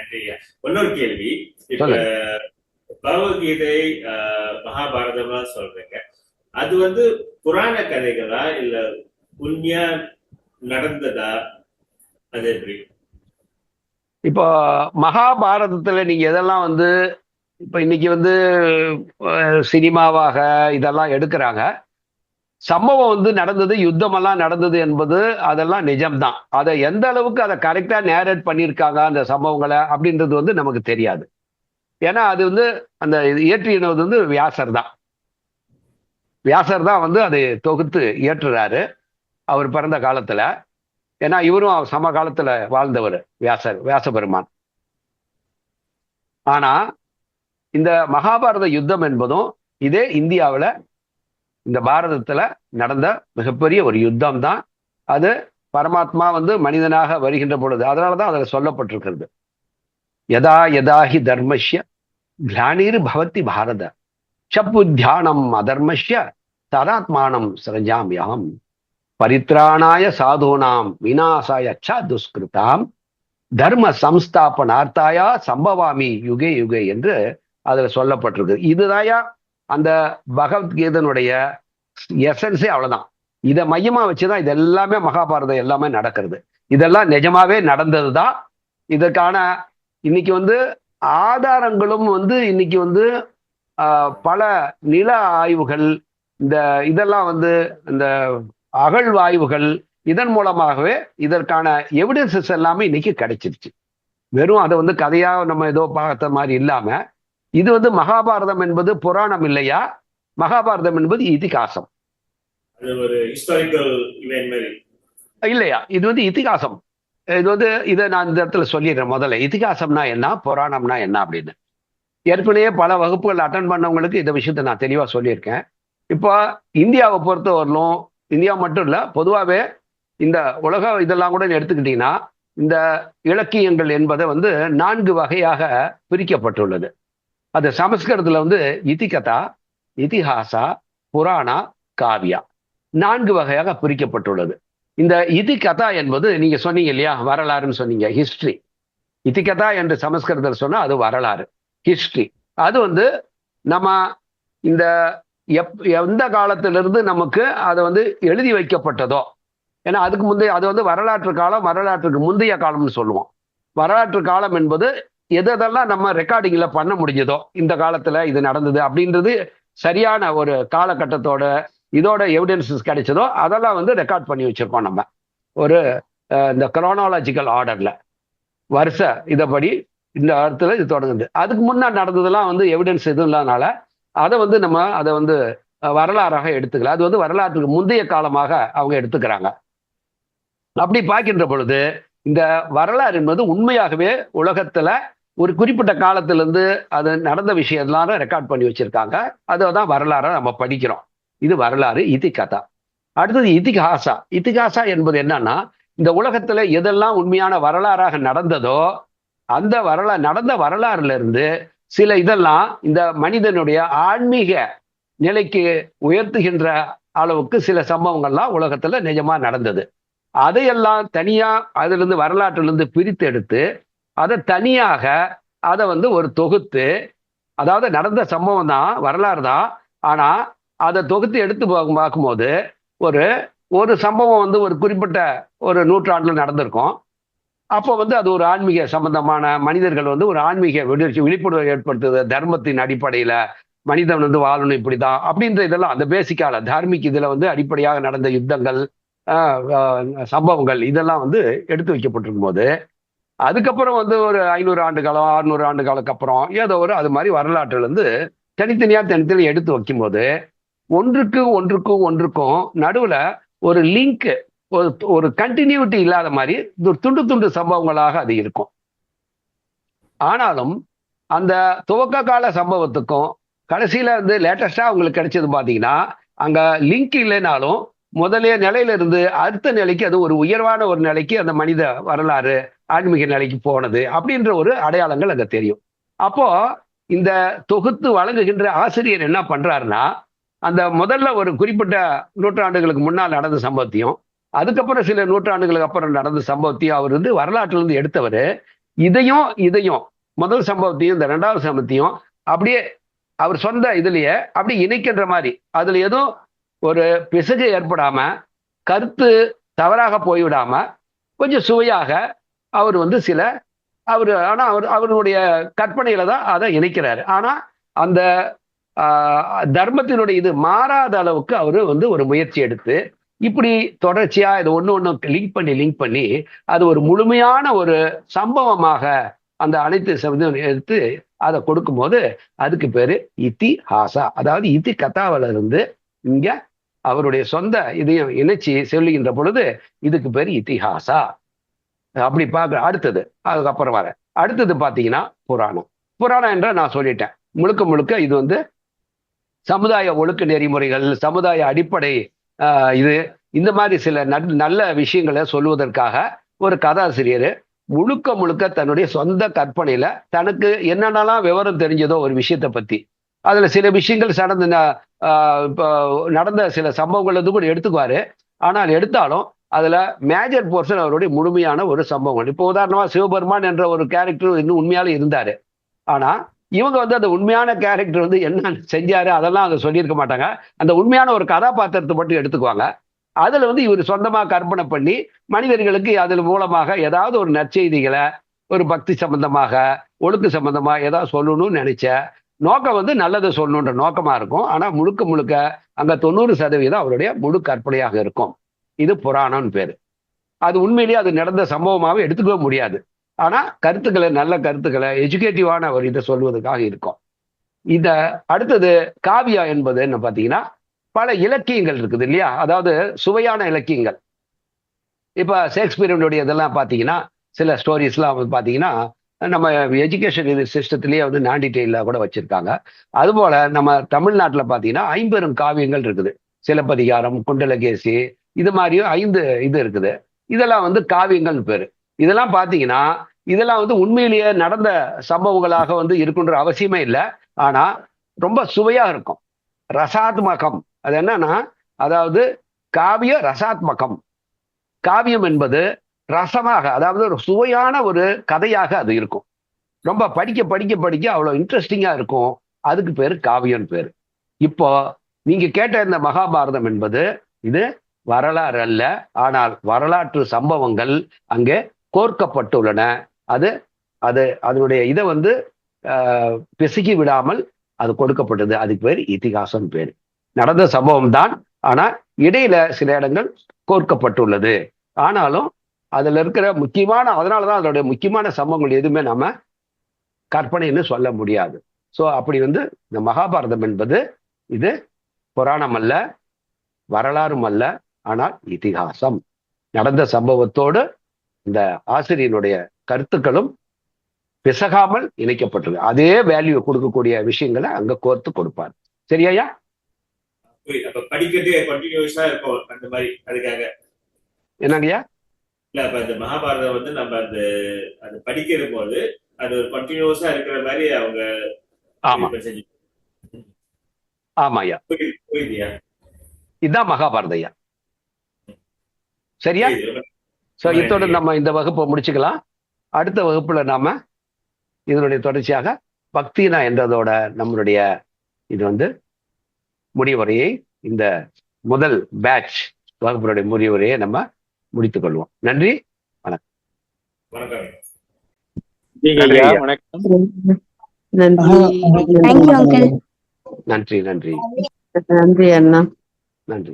நன்றியா. இன்னொரு கேள்வி. இப்ப சொல்லுங்க. பகவத்கீதை மகாபாரதமா சொல்றீங்க. அது புராண கதைகளா இல்ல உண்மையா நடந்ததா? அது எப்படி? இப்போ மகாபாரதத்துல நீங்க எதெல்லாம் இப்ப இன்னைக்கு சினிமாவாக இதெல்லாம் எடுக்கிறாங்க. சம்பவம் நடந்தது, யுத்தமெல்லாம் நடந்தது என்பது அதெல்லாம் நிஜம்தான். அதை எந்த அளவுக்கு அதை கரெக்டா நேரேட் பண்ணியிருக்காங்க அந்த சம்பவங்களை அப்படின்றது நமக்கு தெரியாது. ஏன்னா அது அந்த இயற்றினது வியாசர் தான். வியாசர் தான் அதை தொகுத்து இயற்றுறாரு அவர் பிறந்த காலத்துல. ஏன்னா இவரும் சம காலத்துல வாழ்ந்தவர் வியாச பெருமான். ஆனா இந்த மகாபாரத யுத்தம் என்பதும் இதே இந்தியாவில் இந்த பாரதத்துல நடந்த மிகப்பெரிய ஒரு யுத்தம் தான். அது பரமாத்மா மனிதனாக வருகின்ற பொழுது அதனாலதான் அதுல சொல்லப்பட்டிருக்கிறது. யதா யதாஹி தர்மஸ்ய கிளானிர் பவதி பாரத சப்புத்தியானம் அதர்மஸ்ய ததாத்மானம் சிரஜாமியம் பரித்ராணாய சாதுனாம் விநாசாய ச துஷ்கிருதாம் தர்ம சம்ஸ்தாபனார்த்தாயா சம்பவாமி யுகே யுகே என்று அதுல சொல்லப்பட்டிருக்கு. இதுதாயா அந்த பகவத்கீதனுடைய எசன்ஸே. அவ்வளவுதான். இதை மையமா வச்சுதான் இது எல்லாமே மகாபாரதம் எல்லாமே நடக்கிறது. இதெல்லாம் நிஜமாவே நடந்ததுதான். இதற்கான இன்னைக்கு ஆதாரங்களும் இன்னைக்கு பல நில ஆய்வுகள், இந்த இதெல்லாம் இந்த அகழ்வாய்வுகள், இதன் மூலமாகவே இதற்கான எவிடன்சஸ் எல்லாமே இன்னைக்கு கிடைச்சிருச்சு. வெறும் அதை கதையா நம்ம ஏதோ பார்த்த மாதிரி இல்லாம, இது மகாபாரதம் என்பது புராணம் இல்லையா, மகாபாரதம் என்பது இதிகாசம் இல்லையா. இது இதிகாசம். இது இதை நான் இந்த இடத்துல சொல்லிடுறேன். முதல்ல இதிகாசம்னா என்ன, புராணம்னா என்ன அப்படின்னு. ஏற்கனவே பல வகுப்புகள் அட்டன் பண்ணவங்களுக்கு இந்த விஷயத்தை நான் தெளிவா சொல்லியிருக்கேன். இப்போ இந்தியாவை பொறுத்தவரையிலும், இந்தியா மட்டும் இல்ல, பொதுவாகவே இந்த உலக இதெல்லாம் கூட எடுத்துக்கிட்டீங்கன்னா இந்த இலக்கியங்கள் என்பதை 4 வகையாக பிரிக்கப்பட்டுள்ளது. அது சமஸ்கிருதத்துல இதிகதா, இதிஹாசா, புராணா, காவியா 4 வகையாக பிரிக்கப்பட்டுள்ளது. இந்த இதிகதா என்பது நீங்க சொன்னீங்க இல்லையா, வரலாறுன்னு சொன்னீங்க, ஹிஸ்டரி. இதிகதா என்று சமஸ்கிருதத்தில் சொன்னா அது வரலாறு, ஹிஸ்டரி. அது நம்ம இந்த எந்த காலத்திலிருந்து நமக்கு அதை எழுதி வைக்கப்பட்டதோ, ஏன்னா அதுக்கு முந்தைய அது வரலாற்று காலம், வரலாற்றுக்கு முந்தைய காலம்னு சொல்லுவோம். வரலாற்று காலம் என்பது எதெல்லாம் நம்ம ரெக்கார்டிங்ல பண்ண முடிஞ்சதோ, இந்த காலத்துல இது நடந்தது அப்படின்றது சரியான ஒரு காலகட்டத்தோட இதோட எவிடன்சஸ் கிடைச்சதோ அதெல்லாம் ரெக்கார்ட் பண்ணி வச்சிருக்கோம் நம்ம ஒரு இந்த குரோனாலஜிக்கல் ஆர்டர்ல, வருஷ இதப்படி இந்த இடத்துல இது தொடங்குது. அதுக்கு முன்னாடி நடந்ததெல்லாம் எவிடன்ஸ் எதுவும் இல்லாதனால அதை நம்ம அதை வரலாறாக எடுத்துக்கல. அது வரலாற்றுக்கு முந்தைய காலமாக அவங்க எடுத்துக்கிறாங்க. அப்படி பார்க்கின்ற பொழுது இந்த வரலாறு என்பது உண்மையாகவே உலகத்துல ஒரு குறிப்பிட்ட காலத்திலிருந்து அது நடந்த விஷயம்லாம் ரெக்கார்ட் பண்ணி வச்சிருக்காங்க. அதுதான் வரலாறை நம்ம படிக்கிறோம். இது வரலாறு, இதிகதா. அடுத்தது இதிகாசா. இதிகாசா என்பது என்னன்னா, இந்த உலகத்துல எதெல்லாம் உண்மையான வரலாறாக நடந்ததோ அந்த நடந்த வரலாறுல இருந்து சில இதெல்லாம் இந்த மனிதனுடைய ஆன்மீக நிலைக்கு உயர்த்துகின்ற அளவுக்கு சில சம்பவங்கள்லாம் உலகத்துல நிஜமா நடந்தது. அதையெல்லாம் தனியா அதுல இருந்து வரலாற்றிலிருந்து பிரித்து எடுத்து அதை தனியாக அதை ஒரு தொகுத்து, அதாவது நடந்த சம்பவம் தான், வரலாறு தான், ஆனா அதை தொகுத்து எடுத்து பார்க்கும்போது ஒரு ஒரு சம்பவம் ஒரு குறிப்பிட்ட ஒரு நூற்றாண்டுல நடந்திருக்கும். அப்போ அது ஒரு ஆன்மீக சம்பந்தமான மனிதர்கள் ஒரு ஆன்மீக விழிப்புணர்வு ஏற்படுத்துது. தர்மத்தின் அடிப்படையில மனிதன் வாழணும் இப்படிதான் அப்படின்ற இதெல்லாம் அந்த பேசிக்கால தார்மீக இதுல அடிப்படையாக நடந்த யுத்தங்கள், சம்பவங்கள் இதெல்லாம் எடுத்து வைக்கப்பட்டிருக்கும் போது, அதுக்கப்புறம் ஒரு 500 ஆண்டு காலம் 600 ஆண்டு காலத்துக்கு அப்புறம் ஏதோ ஒரு அது மாதிரி வரலாற்றுல இருந்து தனித்தனியா எடுத்து வைக்கும்போது ஒன்றுக்கும் நடுவுல ஒரு லிங்க், ஒரு கண்டினியூட்டி இல்லாத மாதிரி துண்டு துண்டு சம்பவங்களாக அது இருக்கும். ஆனாலும் அந்த துவக்க கால சம்பவத்துக்கும் கடைசியில லேட்டஸ்டா உங்களுக்கு கிடைச்சது பாத்தீங்கன்னா, அங்க லிங்க் இல்லைனாலும் முதலிய நிலையில இருந்து அடுத்த நிலைக்கு அது ஒரு உயர்வான ஒரு நிலைக்கு அந்த மனித வரலாறு ஆன்மீக நிலைக்கு போனது அப்படின்ற ஒரு அடையாளங்கள் அங்க தெரியும். அப்போ இந்த தொகுத்து வழங்குகின்ற ஆசிரியர் என்ன பண்றாருன்னா, அந்த முதல்ல ஒரு குறிப்பிட்ட நூற்றாண்டுகளுக்கு முன்னால் நடந்த சம்பவத்தையும் அதுக்கப்புறம் சில நூற்றாண்டுகளுக்கு அப்புறம் நடந்த சம்பவத்தையும் அவர் வரலாற்றிலிருந்து எடுத்தவர் இதையும் முதல் சம்பவத்தையும் இந்த ரெண்டாவது சம்பவத்தையும் அப்படியே அவர் சொந்த இதுலயே அப்படி இணைக்கின்ற மாதிரி, அதுல எதுவும் ஒரு பிசகு ஏற்படாம, கருத்து தவறாக போய்விடாம, கொஞ்சம் சுவையாக அவர் சில ஆனா அவருடைய கற்பனையில தான் அதை இணைக்கிறாரு. ஆனா அந்த தர்மத்தினுடைய இது மாறாத அளவுக்கு அவரு ஒரு முயற்சி எடுத்து இப்படி தொடர்ச்சியா இது ஒண்ணு லிங்க் பண்ணி அது ஒரு முழுமையான ஒரு சம்பவமாக அந்த அனைத்து எடுத்து அதை கொடுக்கும்போது அதுக்கு பேரு இதிஹாசா. அதாவது இதி கதாவில இருந்து இங்க அவருடைய சொந்த இதையும் இணைச்சி சொல்லுகின்ற பொழுது இதுக்கு பேரு இதிஹாசா. அப்படி பார்க்க அடுத்தது அதுக்கப்புறம் அடுத்தது பாத்தீங்கன்னா புராணம் என்ற நான் சொல்லிட்டேன். முழுக்க முழுக்க இது சமுதாய ஒழுக்க நெறிமுறைகள், சமுதாய அடிப்படை இது இந்த மாதிரி சில நல்ல விஷயங்களை சொல்லுவதற்காக ஒரு கதாசிரியர் முழுக்க முழுக்க தன்னுடைய சொந்த கற்பனையில தனக்கு என்னென்னலாம் விவரம் தெரிஞ்சதோ ஒரு விஷயத்தை பத்தி, அதுல சில விஷயங்கள் நடந்த சில சம்பவங்கள் கூட எடுத்துக்குவாரு. ஆனால் எடுத்தாலும் அதுல மேஜர் போர்ஷன் அவருடைய முழுமையான ஒரு சம்பவங்கள். இப்போ உதாரணமா சிவபெருமான் என்ற ஒரு கேரக்டர் இன்னும் உண்மையாலே இருந்தாரு. ஆனா இவங்க அந்த உண்மையான கேரக்டர் என்ன செஞ்சாரு அதெல்லாம் அதை சொல்லியிருக்க மாட்டாங்க. அந்த உண்மையான ஒரு கதாபாத்திரத்தை மட்டும் எடுத்துக்குவாங்க. அதுல இவர் சொந்தமா கற்பனை பண்ணி மனிதர்களுக்கு அதில் மூலமாக ஏதாவது ஒரு நற்செய்திகளை ஒரு பக்தி சம்பந்தமாக ஒழுக்கு சம்பந்தமா ஏதாவது சொல்லணும்னு நினைச்ச நோக்கம் நல்லதை சொல்லணுன்ற நோக்கமா இருக்கும். ஆனா முழுக்க முழுக்க அங்க 90% அவருடைய முழு கற்பனையாக இருக்கும். இது புராணம்னு பேரு. அது உண்மையிலேயே அது நடந்த சம்பவமாவே எடுத்துக்கவே முடியாது. ஆனா கருத்துக்களை, நல்ல கருத்துக்களை, எஜுகேட்டிவான ஒரு இதை சொல்வதற்காக இருக்கும். இத அடுத்தது காவியா என்பது என்ன பாத்தீங்கன்னா பல இலக்கியங்கள் இருக்குது இல்லையா, அதாவது சுவையான இலக்கியங்கள். இப்ப ஷேக்ஸ்பியருடைய இதெல்லாம் பாத்தீங்கன்னா சில ஸ்டோரிஸ்லாம் பாத்தீங்கன்னா நம்ம எஜுகேஷன் சிஸ்டத்திலேயே நாண்டி டெய்லா கூட வச்சிருக்காங்க. அதுபோல நம்ம தமிழ்நாட்டுல பாத்தீங்கன்னா 50 காவியங்கள் இருக்குது. சிலப்பதிகாரம், குண்டலகேசி, இது மாதிரியும் 5 இது இருக்குது. இதெல்லாம் காவியங்கள் பேரு. இதெல்லாம் பாத்தீங்கன்னா இதெல்லாம் உண்மையிலேயே நடந்த சம்பவங்களாக இருக்குன்ற அவசியமே இல்லை. ஆனா ரொம்ப சுவையா இருக்கும், ரசாத்மகம். அது என்னன்னா, அதாவது காவிய ரசாத்மகம். காவியம் என்பது ரசமாக, அதாவது ஒரு சுவையான ஒரு கதையாக அது இருக்கும். ரொம்ப படிக்க படிக்க படிக்க அவ்வளவு இன்ட்ரெஸ்டிங்கா இருக்கும். அதுக்கு பேரு காவியம் பேரு. இப்போ நீங்க கேட்ட இந்த மகாபாரதம் என்பது இது வரலாறு அல்ல, ஆனால் வரலாற்று சம்பவங்கள் அங்கே கோர்க்கப்பட்டுள்ளன. அது அது அதனுடைய இதை பிசுக்கி விடாமல் அது கொடுக்கப்பட்டது. அதுக்கு பேர் இதிகாசம் பேரு. நடந்த சம்பவம் தான், ஆனா இடையில சில இடங்கள் கோர்க்கப்பட்டுள்ளது. ஆனாலும் அதுல இருக்கிற அதனாலதான் அதனுடைய முக்கியமான சம்பவங்கள் எதுவுமே நாம கற்பனைன்னு சொல்ல முடியாது. சோ அப்படி இந்த மகாபாரதம் என்பது இது புராணம் அல்ல, வரலாறும் அல்ல, ஆனால் இதிகாசம். நடந்த சம்பவத்தோடு இந்த ஆசிரியனுடைய கருத்துக்களும் பிசகாமல் இணைக்கப்பட்டிருக்கு. அதே வேல்யூ கொடுக்கக்கூடிய விஷயங்களை அங்க கோர்த்து கொடுப்பார். சரியா? படிக்கிறதே கண்டினியூஸா இருக்கும் அந்த மாதிரி. அதுக்காக என்னங்கய்யா? இல்ல அப்ப இந்த மகாபாரதம் நம்ம அது படிக்கிற போது அது ஒரு கண்டினியூஸா இருக்கிற மாதிரி அவங்க. ஆமா ஆமாய்யா, புரியுதுயா? இதுதான் மகாபாரதையா. சரியா? சோ இதோட நம்ம இந்த வகுப்பை முடிச்சுக்கலாம். அடுத்த வகுப்புல நாம இதனுடைய தொடர்ச்சியாக பக்தினா என்றதோட நம்மளுடைய இது முடிவுரையை, இந்த முதல் பேட்ச் வகுப்பினுடைய முடிவுரையை நம்ம முடித்துக் கொள்வோம். நன்றி, வணக்கம். நன்றி. நன்றி நன்றி நன்றி அண்ணா. நன்றி.